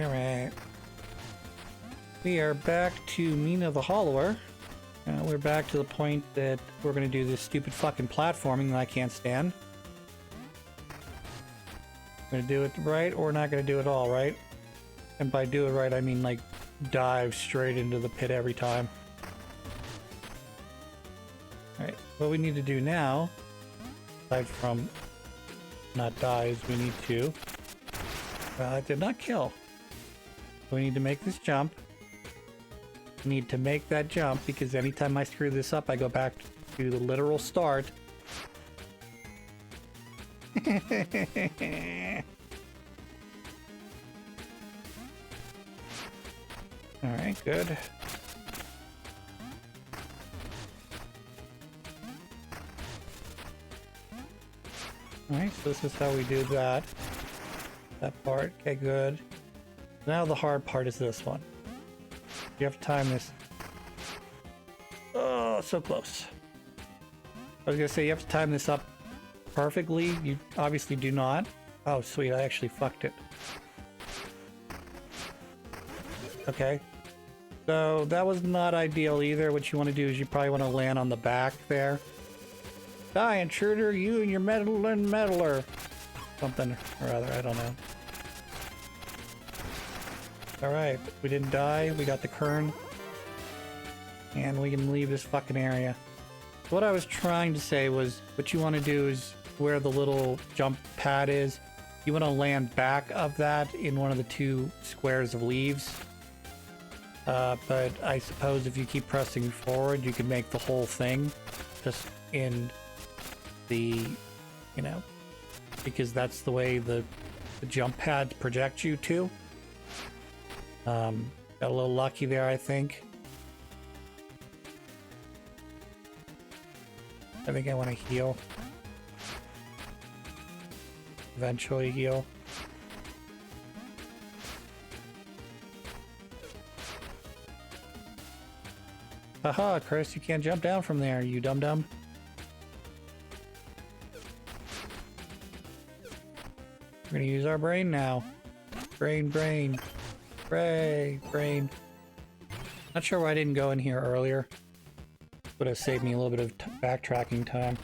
Alright. We are back to Mina the Hollower. We're back to the point that we're gonna do this stupid fucking platforming that I can't stand. Gonna do it right, or we're not gonna do it all right. And by do it right, I mean like dive straight into the pit every time. Alright, what we need to do now, aside from not die, is we need to... it did not kill. We need to make this jump. We need to make that jump because anytime I screw this up, I go back to the literal start. Alright, good. Alright, so this is how we do that. That part. Okay, good. Now the hard part is this one. You have to time this. Oh, so close. I was gonna say you have to time this up perfectly. You obviously do not. Oh, sweet. I actually fucked it. Okay. So that was not ideal either. What you want to do is you probably want to land on the back there. Die, intruder, you and your meddler. Something or other, I don't know. Alright, we didn't die, we got the kern. And we can leave this fucking area. What I was trying to say was, what you want to do is, where the little jump pad is, you want to land back of that in one of the two squares of leaves. But I suppose if you keep pressing forward, you can make the whole thing just in the, you know, because that's the way the jump pad projects you to. Got a little lucky there, I think. I think I want to heal. Eventually heal. Haha, Chris, you can't jump down from there, you dum-dum. We're gonna use our brain now. Brain. Not sure why I didn't go in here earlier. Would have saved me a little bit of backtracking time.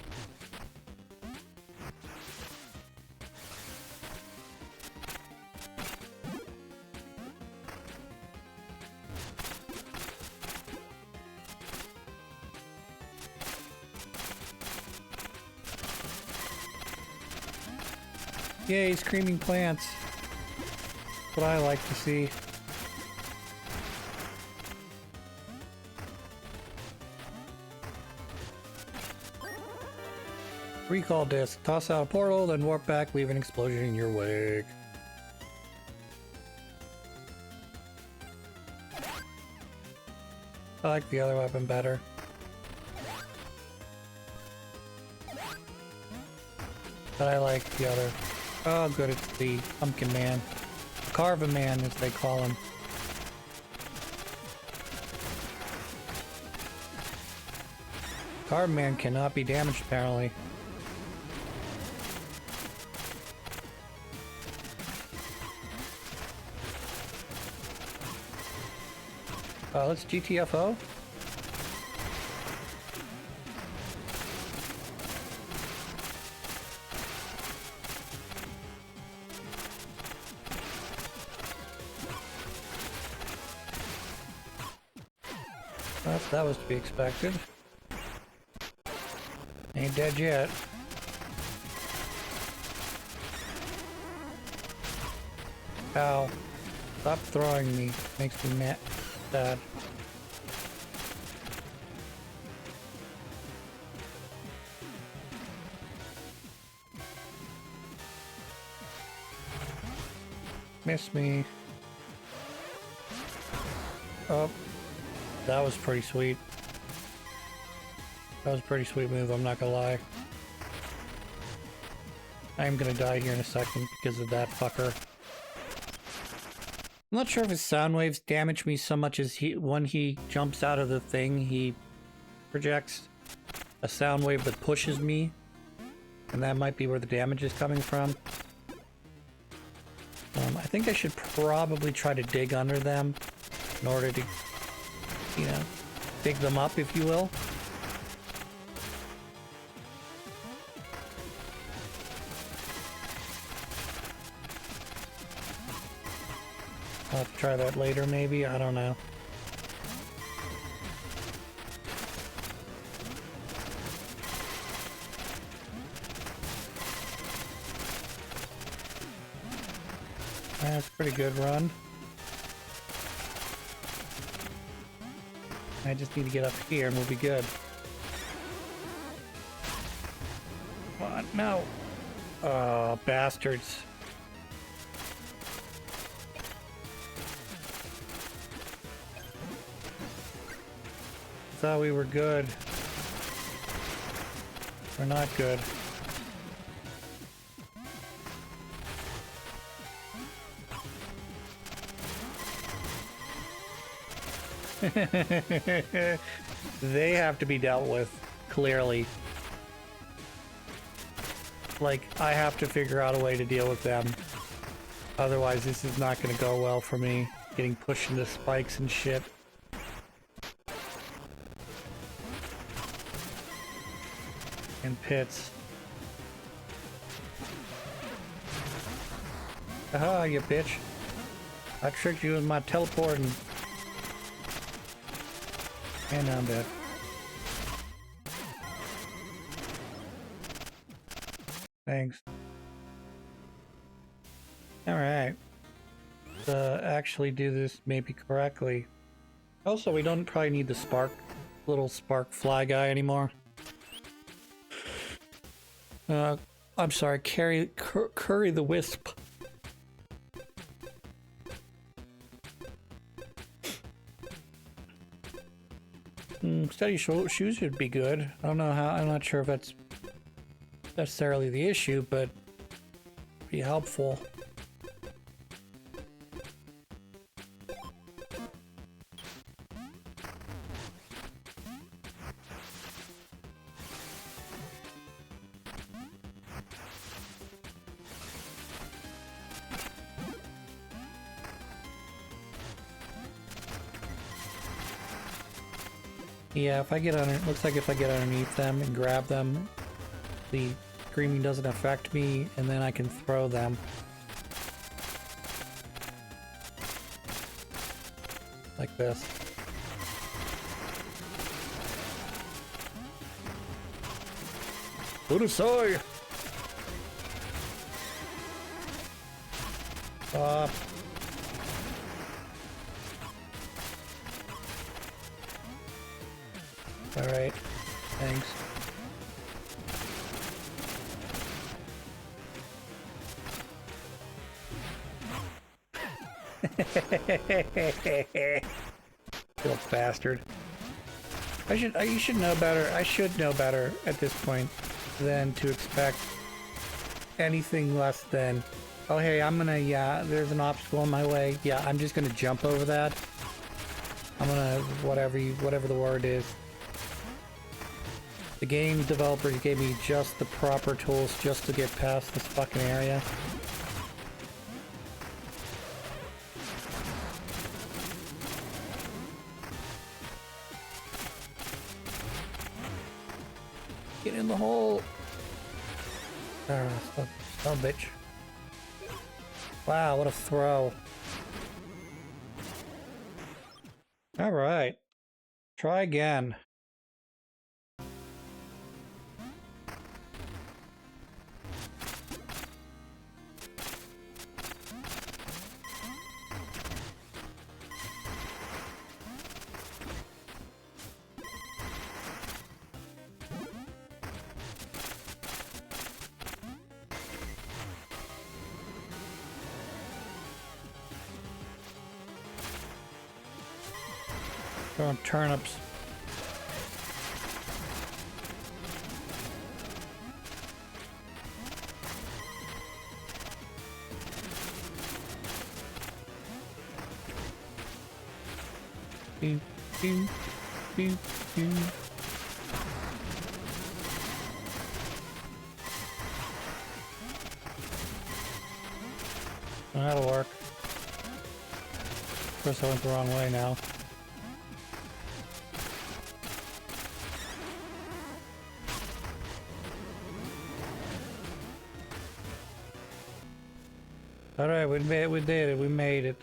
Yay, screaming plants. That's what I like to see. Recall disc. Toss out a portal, then warp back, leave an explosion in your wake. I like the other weapon better. But I like the other. Oh good, it's the Pumpkin Man. Carva Man, as they call him. Carva Man cannot be damaged, apparently. Let's GTFO. That was to be expected. Ain't dead yet. Ow. Stop throwing me. Makes me mad. Sad. Miss me. Oh. That was pretty sweet. That was a pretty sweet move, I'm not gonna lie. I am gonna die here in a second because of that fucker. I'm not sure if his sound waves damage me so much as when he jumps out of the thing, he projects a sound wave that pushes me. And that might be where the damage is coming from. I think I should probably try to dig under them in order to, you know, dig them up, if you will. I'll have to try that later, maybe. I don't know. That's a pretty good run. I just need to get up here and we'll be good. Come on, no. Oh, bastards. Thought we were good. We're not good. They have to be dealt with, clearly. Like, I have to figure out a way to deal with them. Otherwise, this is not going to go well for me. Getting pushed into spikes and shit. And pits. Aha, you bitch. I tricked you with my teleporting. And I'm dead. Thanks. Alright. Actually do this maybe correctly. Also, we don't probably need the little spark fly guy anymore. I'm sorry, Curry the Wisp. Steady shoes would be good. I don't know how, I'm not sure if that's necessarily the issue, but be helpful. Yeah, if I get under, looks like if I get underneath them and grab them, the screaming doesn't affect me, and then I can throw them. Like this. Urusoi! Stop. Alright, thanks. Little bastard. You should know better. I should know better at this point than to expect anything less than, oh hey, I'm gonna, yeah, there's an obstacle in my way. Yeah, I'm just gonna jump over that. I'm gonna, whatever the word is. The game developers gave me just the proper tools just to get past this fucking area. Get in the hole! Oh, bitch. Wow, what a throw. Alright. Try again. Throwing turnips. Pew, pew, pew, pew. That'll work. Of course, I went the wrong way now. Alright, we did it. We made it.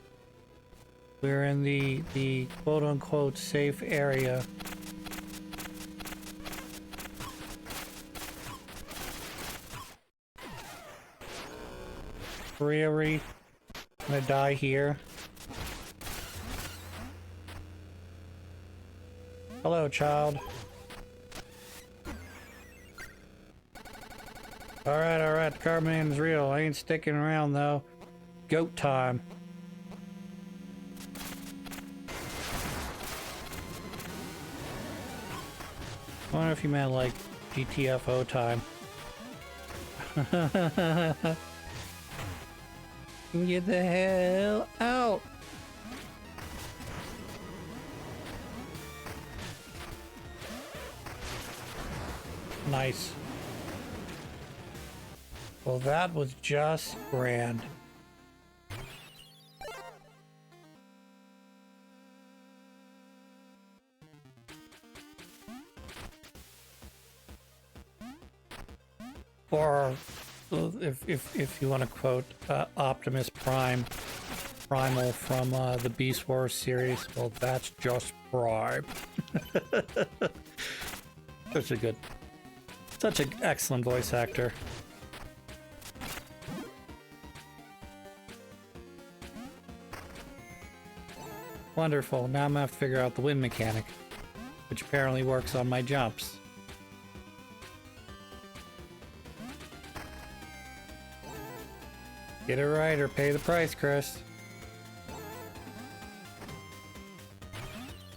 We're in the quote-unquote safe area. Really? I'm gonna die here. Hello, child. Alright, the Carman's real. I ain't sticking around though. Goat time. I wonder if you meant like GTFO time. Get the hell out! Nice. Well, that was just grand. Or, if you want to quote Optimus Prime, Primal from the Beast Wars series, well, that's just Prime. Such an excellent voice actor. Wonderful. Now I'm gonna have to figure out the wind mechanic, which apparently works on my jumps. Get it right or pay the price, Chris.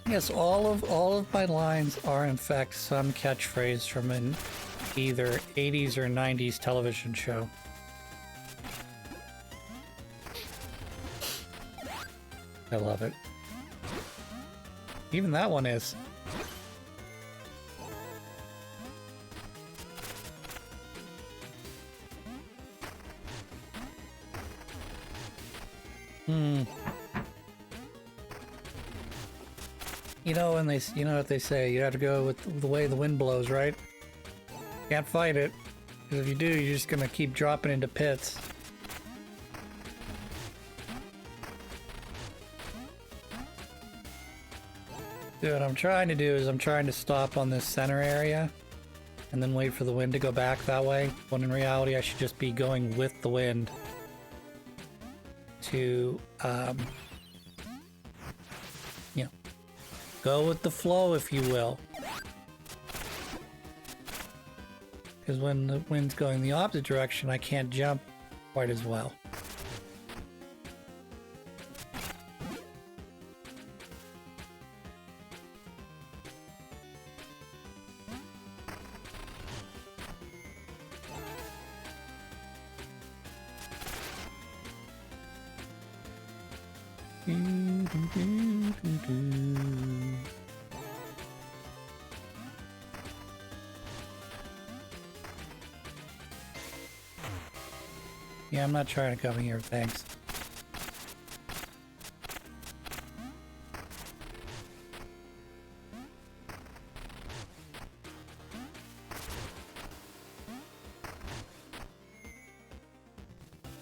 Yes, all of my lines are in fact some catchphrase from an either 80s or 90s television show. I love it. Even that one is. You know what they say, you have to go with the way the wind blows, right? Can't fight it. Because if you do, you're just gonna keep dropping into pits. Dude, what I'm trying to do is I'm trying to stop on this center area and then wait for the wind to go back that way, when in reality I should just be going with the wind to, you know, go with the flow, if you will. Because when the wind's going the opposite direction, I can't jump quite as well. Yeah, I'm not trying to come here, thanks.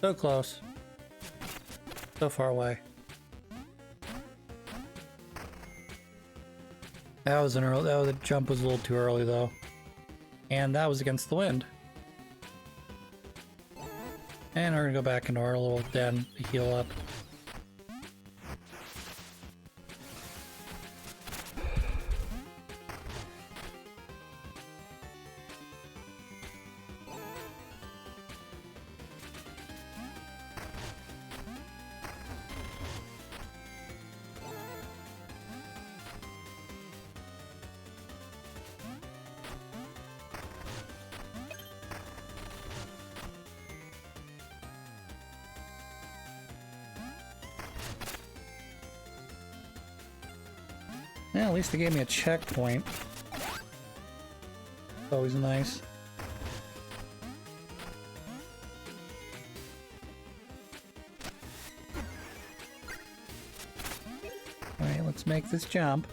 So close. So far away. The jump was a little too early though. And that was against the wind. And we're gonna go back into our little den to heal up. Yeah, at least they gave me a checkpoint. Always nice. Let's make this jump.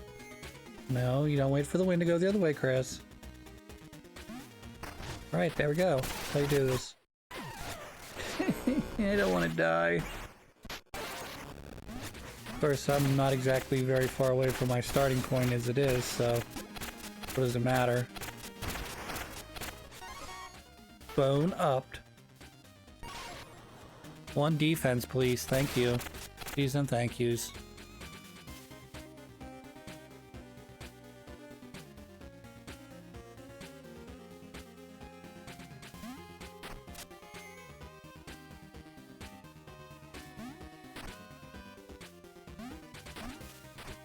No, you don't wait for the wind to go the other way, Chris. Alright, there we go. That's how you do this. I don't want to die. Of course, I'm not exactly very far away from my starting point as it is, so what does it matter? Bone upped. 1 defense, please. Thank you. Please and thank yous.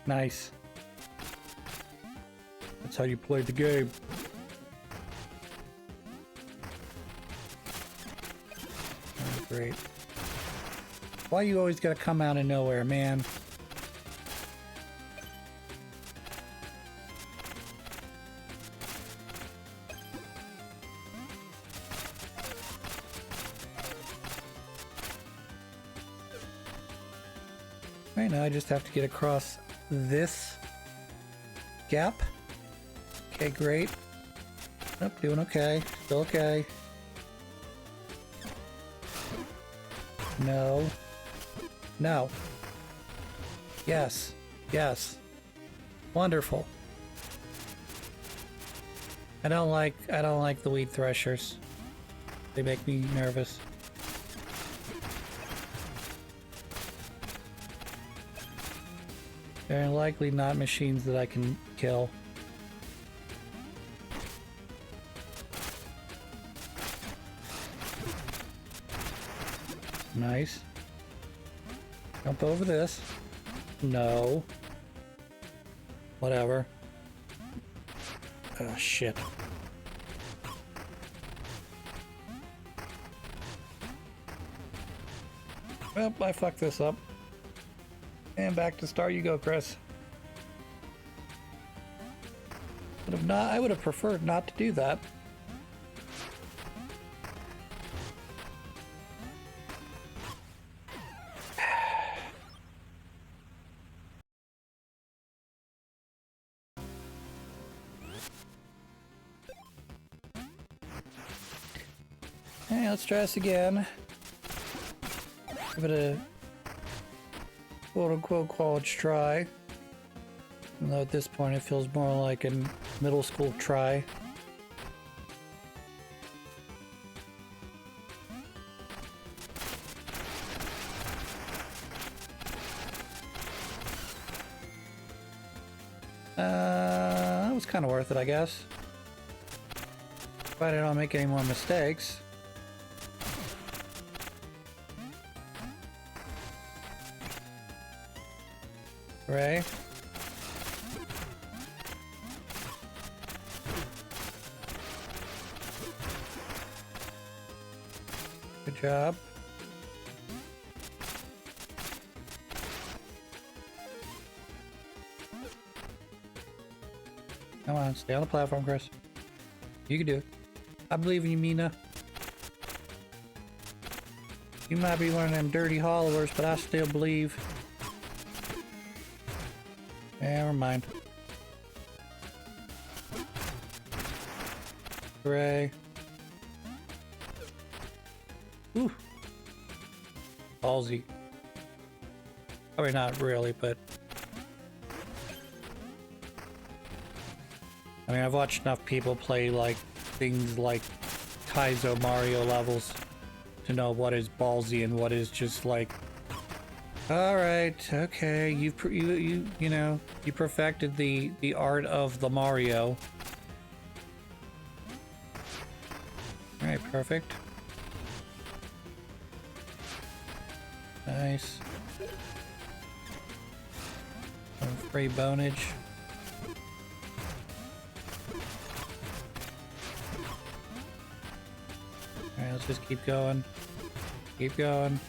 Nice. That's how you play the game. Oh, great. Why you always gotta come out of nowhere, man? Right now I just have to get across this gap. Okay, great. Nope, doing okay. Still okay. No. No. Yes. Yes. Wonderful. I don't like the weed threshers. They make me nervous. They're likely not machines that I can kill. Nice. Jump over this. No. Whatever. Oh, shit. Well, I fucked this up. And back to start you go, Chris. I would have preferred not to do that. Hey, let's try this again. Give it a quote-unquote college try. Even though at this point it feels more like a middle school try. That was kind of worth it, I guess. Provided I don't make any more mistakes. Hooray. Good job. Come on, stay on the platform, Chris. You can do it. I believe in you, Mina. You might be one of them dirty hollowers, but I still believe. Never mind. Hooray. Ooh. Ballsy. I mean, not really, but... I mean, I've watched enough people play, like, things like Kaizo Mario levels to know what is ballsy and what is just, like... Alright, okay, you know, you perfected the art of the Mario. Alright, perfect. Nice. Some free bonage. Alright, let's just keep going. Keep going.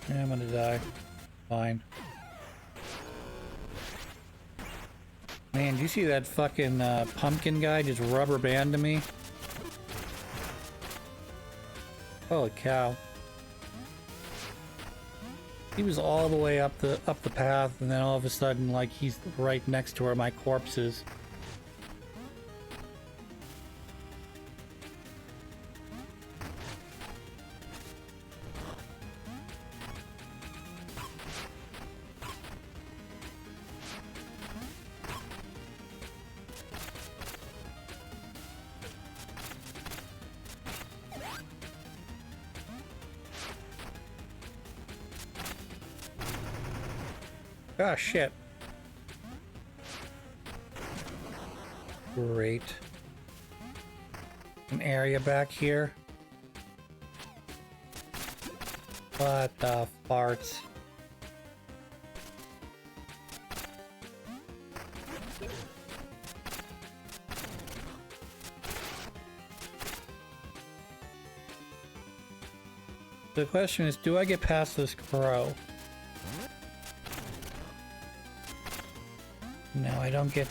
Yeah, I'm gonna die. Fine. Man, do you see that fucking pumpkin guy just rubber banding me? Holy cow. He was all the way up the path, and then all of a sudden, like, he's right next to where my corpse is. Ah, shit. Great. An area back here. What the farts? The question is, do I get past this crow? No, I don't get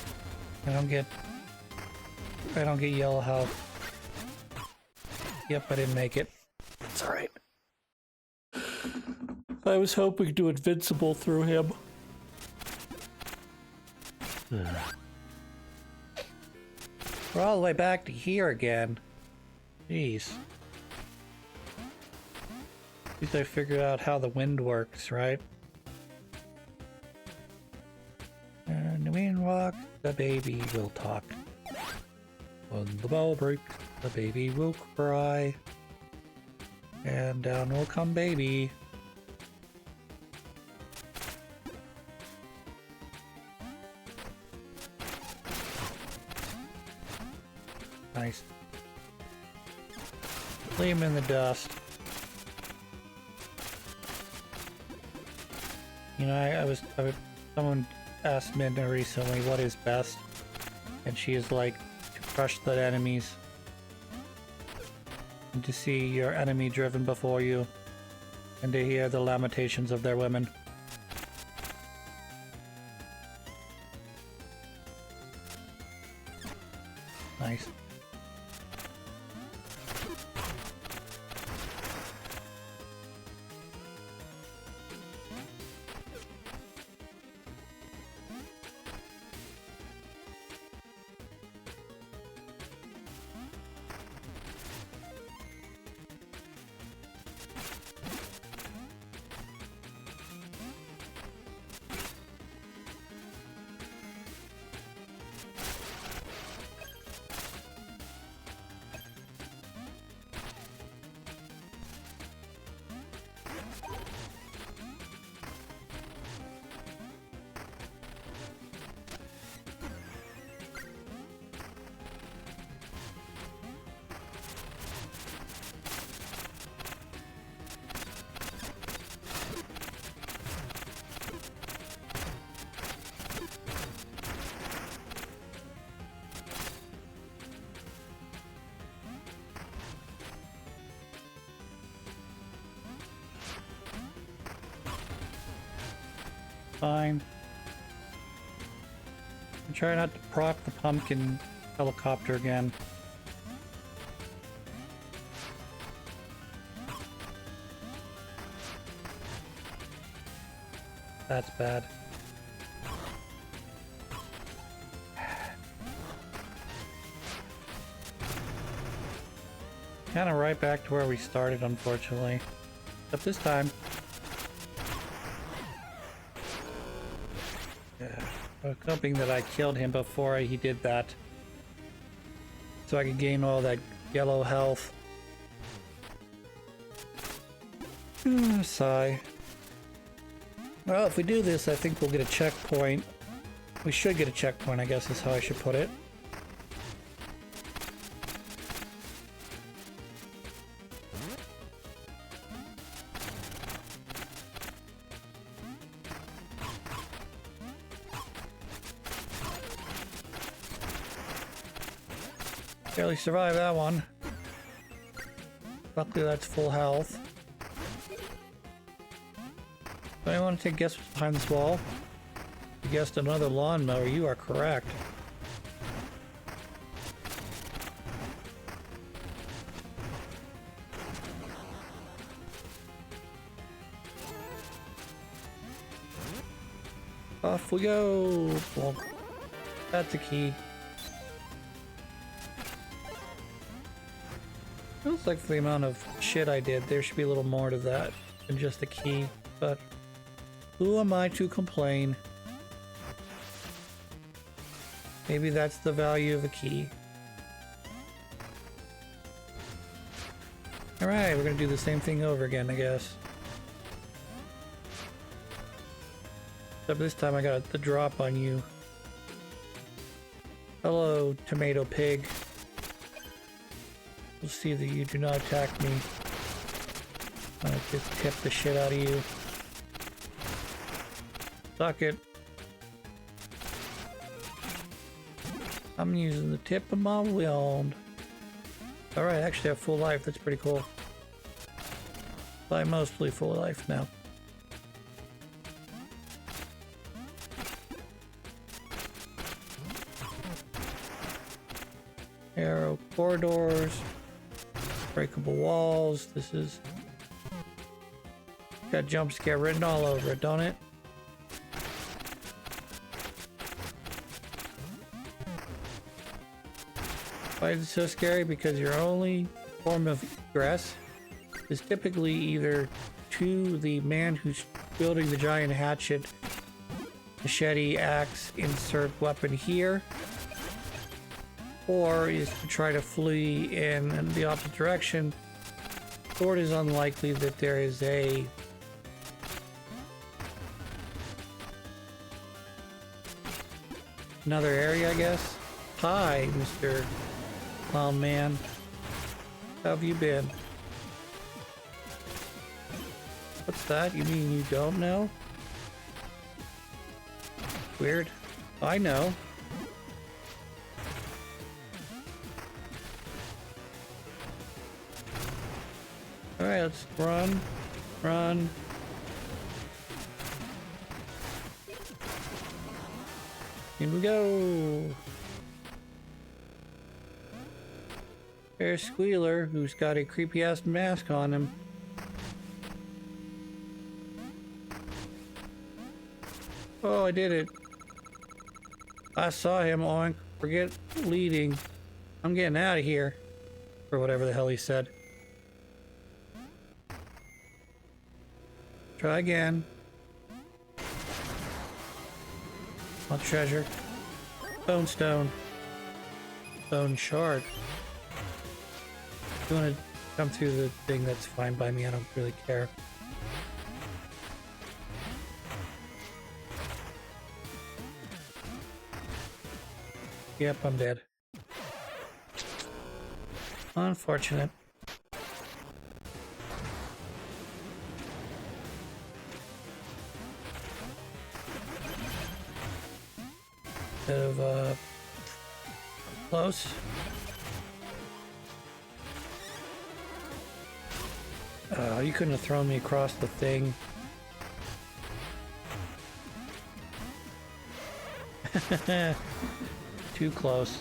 yellow health. Yep, I didn't make it. It's alright. I was hoping to do invincible through him. We're all the way back to here again. Jeez. At least I figured out how the wind works, right? And the wind walks, the baby will talk. When the bell breaks, the baby will cry. And down will come baby. Nice. Leave him in the dust. You know, someone asked Mina recently what is best, and she is like to crush the enemies and to see your enemy driven before you and to hear the lamentations of their women. Nice. Fine. I'm trying not to proc the pumpkin helicopter again. That's bad. Kind of right back to where we started, unfortunately. Except this time. I was hoping that I killed him before he did that, so I could gain all that yellow health. Sigh. Well, if we do this, I think we'll get a checkpoint. We should get a checkpoint, I guess is how I should put it. Barely survived that one. Luckily that's full health. Do anyone take a guess what's behind this wall? You guessed another lawnmower, you are correct. Off we go. Well, that's a key. Feels like for the amount of shit I did, there should be a little more to that than just a key. But who am I to complain? Maybe that's the value of a key. Alright, we're gonna do the same thing over again, I guess. Except this time I got the drop on you. Hello, tomato pig. We'll see that you do not attack me. I'll just tip the shit out of you. Suck it. I'm using the tip of my wand. Alright, I actually have full life. That's pretty cool. I'm mostly full life now. Arrow corridors. Breakable walls. This is... got jump scare written all over it, don't it? Why is it so scary? Because your only form of egress is typically either to the man who's building the giant hatchet, machete, axe, insert weapon here, or is to try to flee in the opposite direction. Or it is unlikely that there is another area, I guess. Hi, Mr. Clown Man. How have you been? What's that? You mean you don't know? Weird. I know. Alright, let's run. Run. Here we go. There's Squealer, who's got a creepy ass mask on him. Oh, I did it. I saw him, oink. Forget leading. I'm getting out of here. Or whatever the hell he said. Try again. What treasure? Bone stone. Bone shard. If you want to come through the thing, that's fine by me. I don't really care. Yep, I'm dead. Unfortunate. Bit of close. You couldn't have thrown me across the thing. Too close.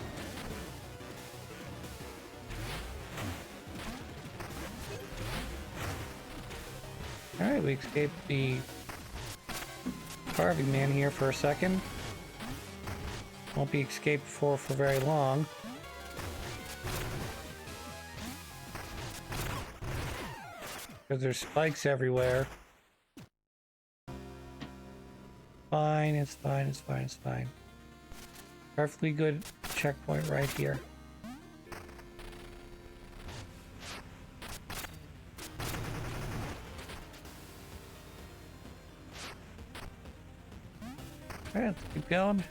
Alright, we escaped the carving man here for a second. Won't be escaped for very long. Because there's spikes everywhere. Fine, it's fine, it's fine, it's fine. Perfectly good checkpoint right here. Alright, let's keep going.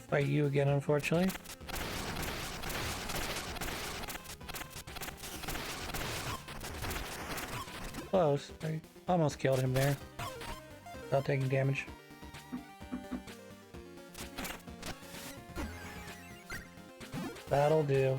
Fight you again, unfortunately. Close. I almost killed him there without taking damage. That'll do.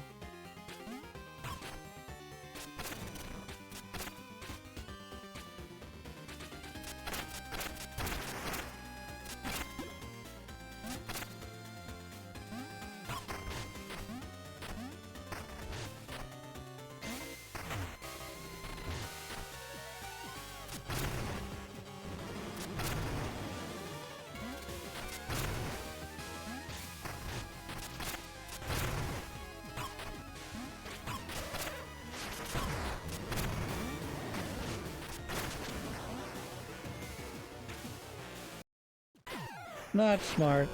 Not smart.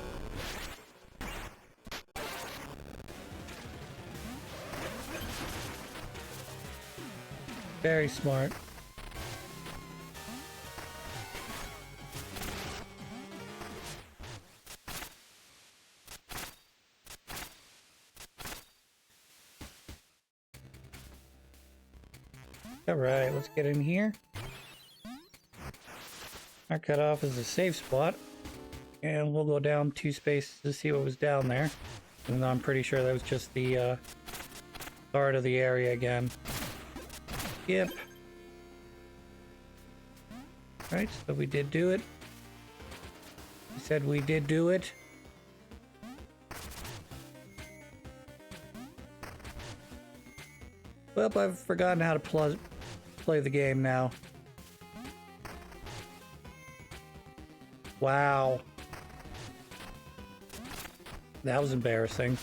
Very smart. Alright, let's get in here. Our cutoff is a safe spot. And we'll go down 2 spaces to see what was down there. And I'm pretty sure that was just the start of the area again. Yep. Right, so we did do it. We said we did do it. Well, I've forgotten how to play the game now. Wow. That was embarrassing.